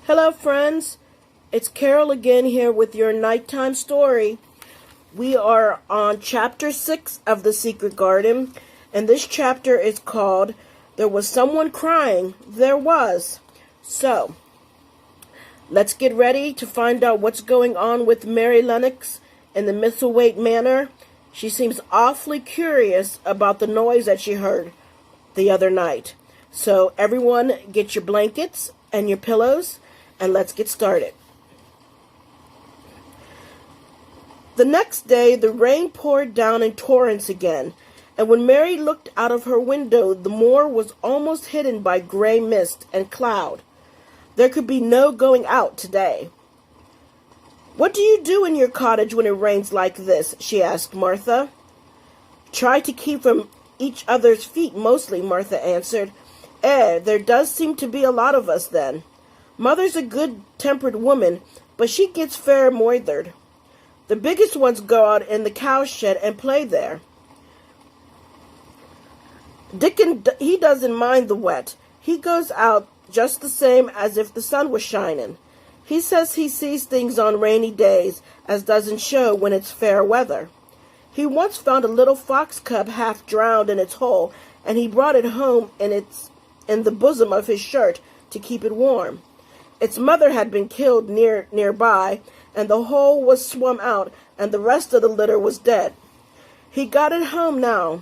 Hello, friends. It's Carol again here with your nighttime story. We are on chapter 6 of The Secret Garden, and this chapter is called There Was Someone Crying. There was. So, let's get ready to find out what's going on with Mary Lennox in the Misselwaithe Manor. She seems awfully curious about the noise that she heard the other night. So, everyone, get your blankets and your pillows, and let's get started. The next day, the rain poured down in torrents again, and when Mary looked out of her window, the moor was almost hidden by gray mist and cloud. There could be no going out today. "What do you do in your cottage when it rains like this?" she asked Martha. "Try to keep from each other's feet mostly," Martha answered. There does seem to be a lot of us then. Mother's a good-tempered woman, but she gets fair moithered. The biggest ones go out in the cowshed and play there. Dickon, he doesn't mind the wet. He goes out just the same as if the sun was shining. He says he sees things on rainy days as doesn't show when it's fair weather. He once found a little fox cub half drowned in its hole, and he brought it home in the bosom of his shirt to keep it warm. Its mother had been killed nearby, and the hole was swum out, and the rest of the litter was dead. He got it home now.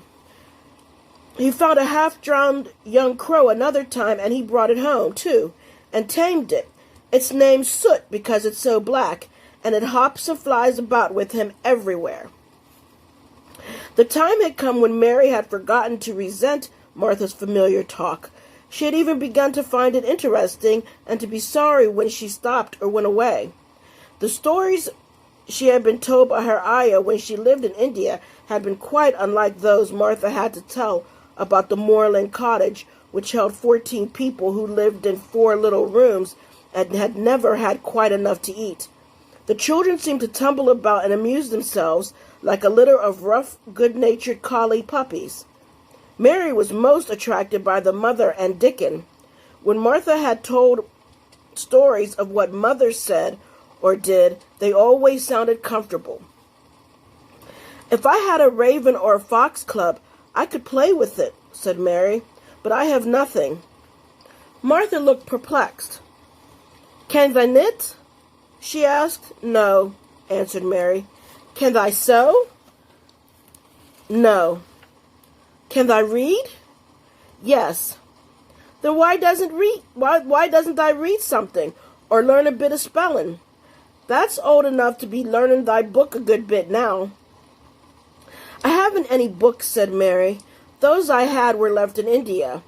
He found a half-drowned young crow another time, and he brought it home, too, and tamed it. It's named Soot because it's so black, and it hops and flies about with him everywhere. The time had come when Mary had forgotten to resent Martha's familiar talk. She had even begun to find it interesting and to be sorry when she stopped or went away. The stories she had been told by her ayah when she lived in India had been quite unlike those Martha had to tell about the moorland cottage, which held 14 people who lived in 4 little rooms and had never had quite enough to eat. The children seemed to tumble about and amuse themselves like a litter of rough, good-natured collie puppies. Mary was most attracted by the mother and Dickon. When Martha had told stories of what mother said or did, they always sounded comfortable. "If I had a raven or a fox club, I could play with it," said Mary, "but I have nothing." Martha looked perplexed. "Can thy knit?" she asked. "No," answered Mary. "Can thy sew?" "No." "Can thy read?" "Yes." "Then why doesn't thy read something, or learn a bit of spelling? That's old enough to be learning thy book a good bit now." "I haven't any books," said Mary. "Those I had were left in India."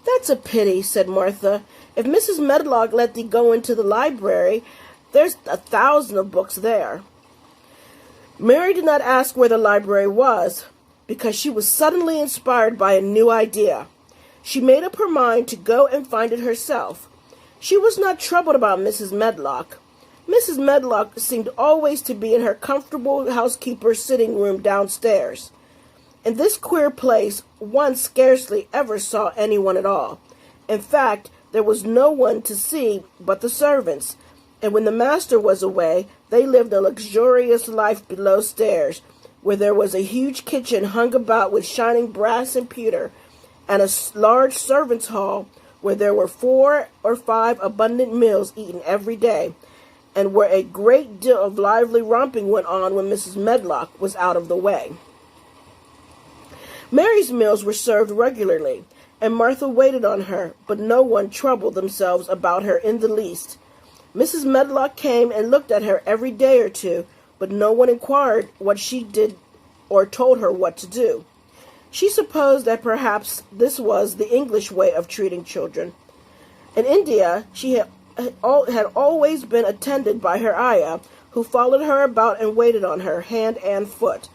"That's a pity," said Martha. "If Mrs. Medlock let thee go into the library, there's 1,000 of books there." Mary did not ask where the library was, because she was suddenly inspired by a new idea. She made up her mind to go and find it herself. She was not troubled about Mrs. Medlock. Mrs. Medlock seemed always to be in her comfortable housekeeper's sitting room downstairs. In this queer place, one scarcely ever saw anyone at all. In fact, there was no one to see but the servants, and when the master was away, they lived a luxurious life below stairs, where there was a huge kitchen hung about with shining brass and pewter, and a large servants' hall where there were 4 or 5 abundant meals eaten every day, and where a great deal of lively romping went on when Mrs. Medlock was out of the way. Mary's meals were served regularly, and Martha waited on her, but no one troubled themselves about her in the least. Mrs. Medlock came and looked at her every day or two, but no one inquired what she did or told her what to do. She supposed that perhaps this was the English way of treating children. In India, she had always been attended by her ayah, who followed her about and waited on her hand and foot.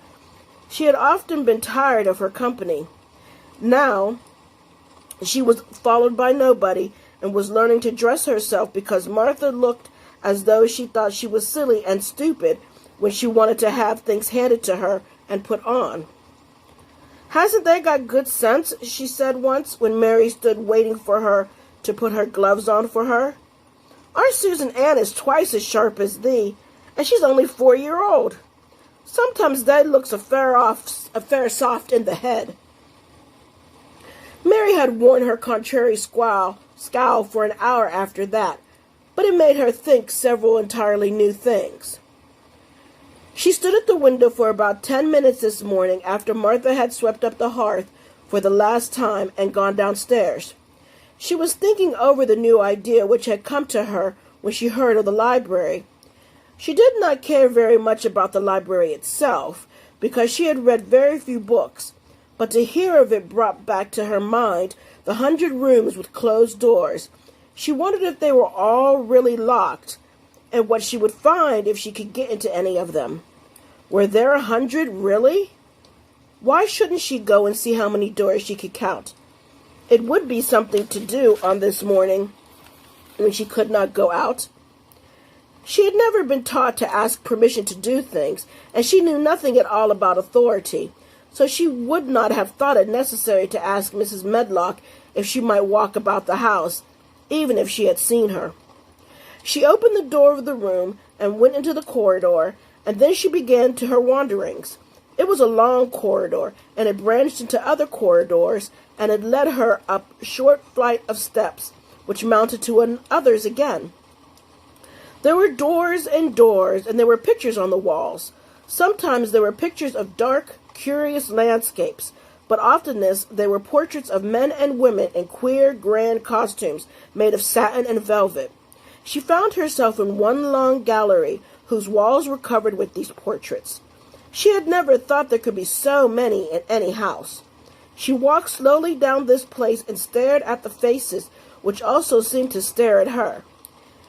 She had often been tired of her company. Now, she was followed by nobody and was learning to dress herself because Martha looked as though she thought she was silly and stupid when she wanted to have things handed to her and put on. "Hasn't they got good sense?" she said once when Mary stood waiting for her to put her gloves on for her. Our Susan Ann is twice as sharp as thee, and she's only 4-year-old. Sometimes thou looks a fair soft in the head." Mary had worn her contrary scowl for an hour after that, but it made her think several entirely new things. She stood at the window for about 10 minutes this morning after Martha had swept up the hearth for the last time and gone downstairs. She was thinking over the new idea which had come to her when she heard of the library. She did not care very much about the library itself, because she had read very few books, but to hear of it brought back to her mind the 100 rooms with closed doors. She wondered if they were all really locked, and what she would find if she could get into any of them. Were there 100 really? Why shouldn't she go and see how many doors she could count? It would be something to do on this morning when she could not go out. She had never been taught to ask permission to do things, and she knew nothing at all about authority, so she would not have thought it necessary to ask Mrs. Medlock if she might walk about the house, even if she had seen her. She opened the door of the room and went into the corridor, and then she began to her wanderings. It was a long corridor, and it branched into other corridors, and it led her up a short flight of steps, which mounted to others again. There were doors, and there were pictures on the walls. Sometimes there were pictures of dark, curious landscapes, but oftenest they were portraits of men and women in queer, grand costumes made of satin and velvet. She found herself in one long gallery whose walls were covered with these portraits. She had never thought there could be so many in any house. She walked slowly down this place and stared at the faces, which also seemed to stare at her.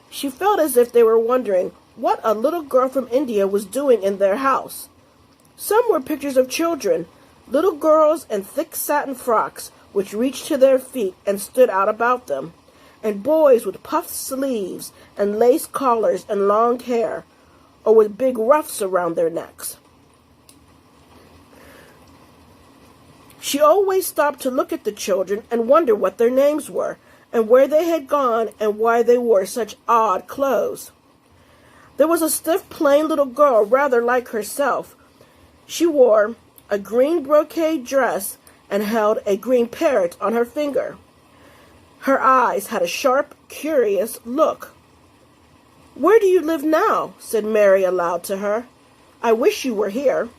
She felt as if they were wondering what a little girl from India was doing in their house. Some were pictures of children, little girls in thick satin frocks, which reached to their feet and stood out about them, and boys with puffed sleeves and lace collars and long hair, or with big ruffs around their necks. She always stopped to look at the children and wonder what their names were, and where they had gone, and why they wore such odd clothes. There was a stiff, plain little girl rather like herself. She wore a green brocade dress and held a green parrot on her finger. Her eyes had a sharp, curious look. "Where do you live now?" said Mary aloud to her. "I wish you were here."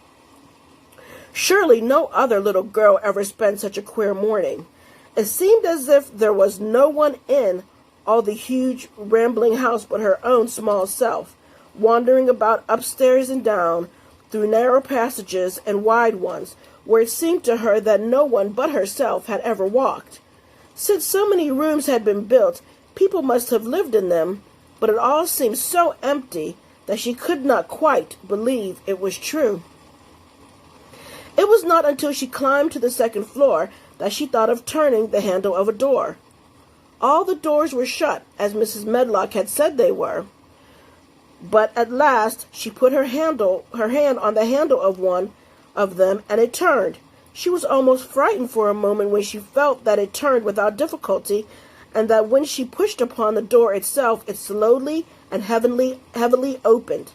Surely no other little girl ever spent such a queer morning. It seemed as if there was no one in all the huge, rambling house but her own small self, wandering about upstairs and down, through narrow passages and wide ones, where it seemed to her that no one but herself had ever walked. Since so many rooms had been built, people must have lived in them, but it all seemed so empty that she could not quite believe it was true. It was not until she climbed to the second floor that she thought of turning the handle of a door. All the doors were shut, as Mrs. Medlock had said they were, but at last she put her hand on the handle of one of them, and it turned. She was almost frightened for a moment when she felt that it turned without difficulty, and that when she pushed upon the door itself, it slowly and heavily opened.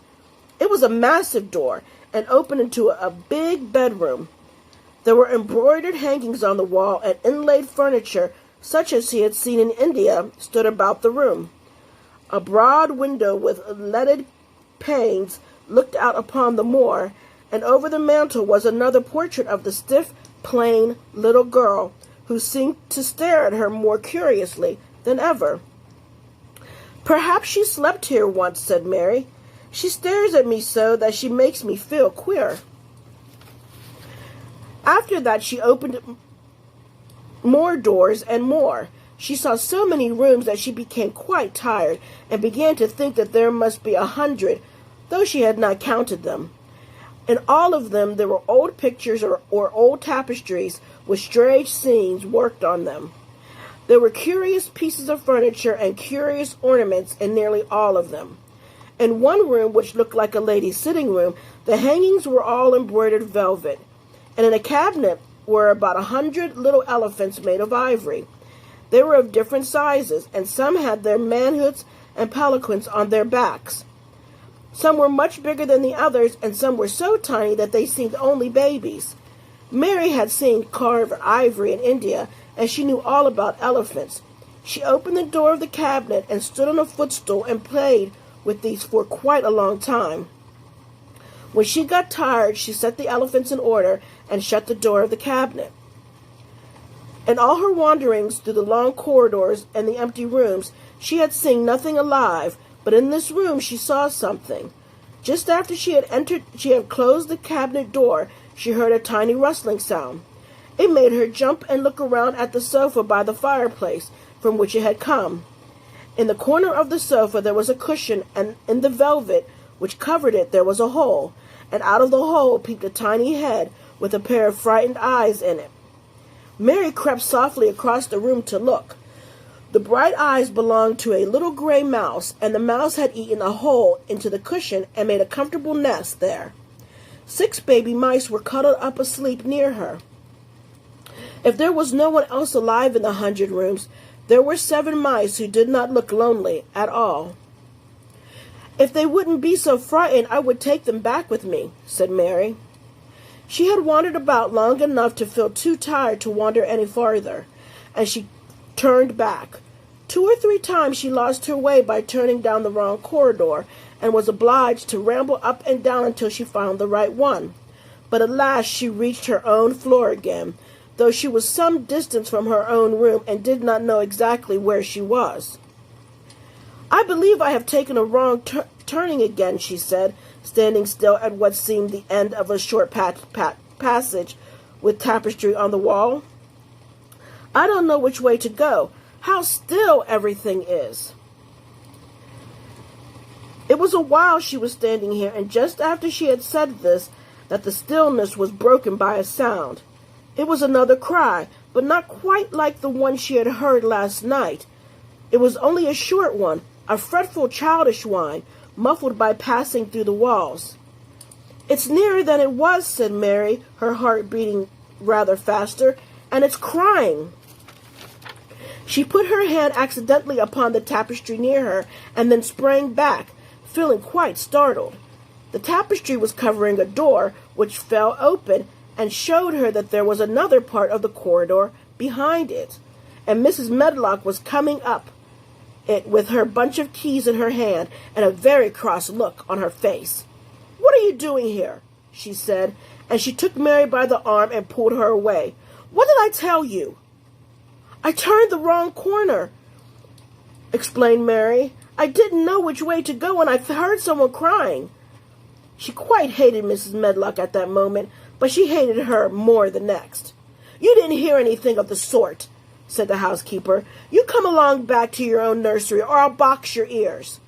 It was a massive door, and opened into a big bedroom. There were embroidered hangings on the wall, and inlaid furniture, such as she had seen in India, stood about the room. A broad window with leaded panes looked out upon the moor, and over the mantel was another portrait of the stiff, plain little girl, who seemed to stare at her more curiously than ever. "Perhaps she slept here once," said Mary. "She stares at me so that she makes me feel queer." After that she opened more doors and more. She saw so many rooms that she became quite tired, and began to think that there must be 100, though she had not counted them. In all of them there were old pictures or old tapestries with strange scenes worked on them. There were curious pieces of furniture and curious ornaments in nearly all of them. In one room, which looked like a lady's sitting room, the hangings were all embroidered velvet, and in a cabinet were about 100 little elephants made of ivory. They were of different sizes, and some had their manhoods and palanquins on their backs. Some were much bigger than the others, and some were so tiny that they seemed only babies. Mary had seen carved ivory in India, and she knew all about elephants. She opened the door of the cabinet and stood on a footstool and played with these for quite a long time. When she got tired, she set the elephants in order and shut the door of the cabinet. In all her wanderings through the long corridors and the empty rooms, she had seen nothing alive, but in this room she saw something. Just after she had closed the cabinet door, she heard a tiny rustling sound. It made her jump and look around at the sofa by the fireplace from which it had come. In the corner of the sofa there was a cushion, and in the velvet which covered it there was a hole, and out of the hole peeped a tiny head with a pair of frightened eyes in it. Mary crept softly across the room to look. The bright eyes belonged to a little gray mouse, and the mouse had eaten a hole into the cushion and made a comfortable nest there. 6 baby mice were cuddled up asleep near her. If there was no one else alive in the 100 rooms, there were 7 mice who did not look lonely at all. "If they wouldn't be so frightened, I would take them back with me," said Mary. She had wandered about long enough to feel too tired to wander any farther, and she turned back. 2 or 3 times she lost her way by turning down the wrong corridor, and was obliged to ramble up and down until she found the right one. But at last she reached her own floor again, though she was some distance from her own room and did not know exactly where she was. "I believe I have taken a wrong turning again," she said, standing still at what seemed the end of a short passage with tapestry on the wall. "I don't know which way to go. How still everything is." It was a while she was standing here, and just after she had said this, that the stillness was broken by a sound. It was another cry, but not quite like the one she had heard last night. It was only a short one, a fretful, childish whine, muffled by passing through the walls. "It's nearer than it was," said Mary, her heart beating rather faster, "and it's crying." She put her hand accidentally upon the tapestry near her, and then sprang back, feeling quite startled. The tapestry was covering a door, which fell open, and showed her that there was another part of the corridor behind it, and Mrs. Medlock was coming up it with her bunch of keys in her hand and a very cross look on her face. "What are you doing here?" she said, and she took Mary by the arm and pulled her away. "What did I tell you?" "I turned the wrong corner," explained Mary. "I didn't know which way to go, and I heard someone crying." She quite hated Mrs. Medlock at that moment, but she hated her more the next. "You didn't hear anything of the sort," said the housekeeper. "You come along back to your own nursery, or I'll box your ears."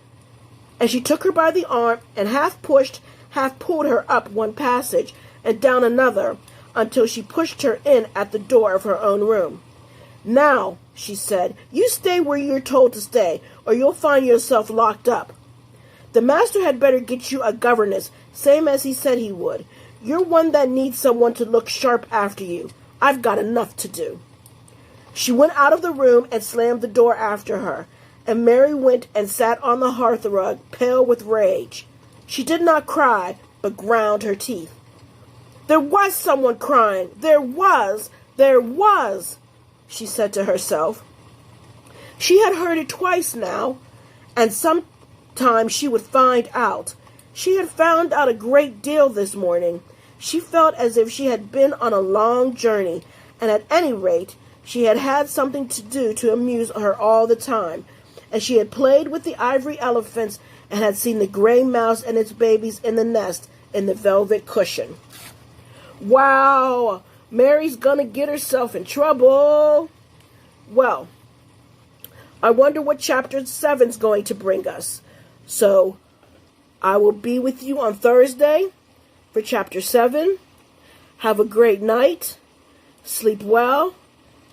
And she took her by the arm and half pushed, half pulled her up one passage and down another, until she pushed her in at the door of her own room. "Now," she said, "you stay where you're told to stay, or you'll find yourself locked up. The master had better get you a governess, same as he said he would. You're one that needs someone to look sharp after you. I've got enough to do." She went out of the room and slammed the door after her, and Mary went and sat on the hearthrug, pale with rage. She did not cry, but ground her teeth. "There was someone crying. There was, she said to herself. She had heard it twice now, and sometime she would find out. She had found out a great deal this morning. She felt as if she had been on a long journey, and at any rate, she had had something to do to amuse her all the time, and she had played with the ivory elephants and had seen the gray mouse and its babies in the nest in the velvet cushion. Wow, Mary's gonna get herself in trouble. Well, I wonder what chapter 7's going to bring us. So, I will be with you on Thursday for chapter 7. Have a great night, sleep well,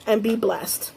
and be blessed.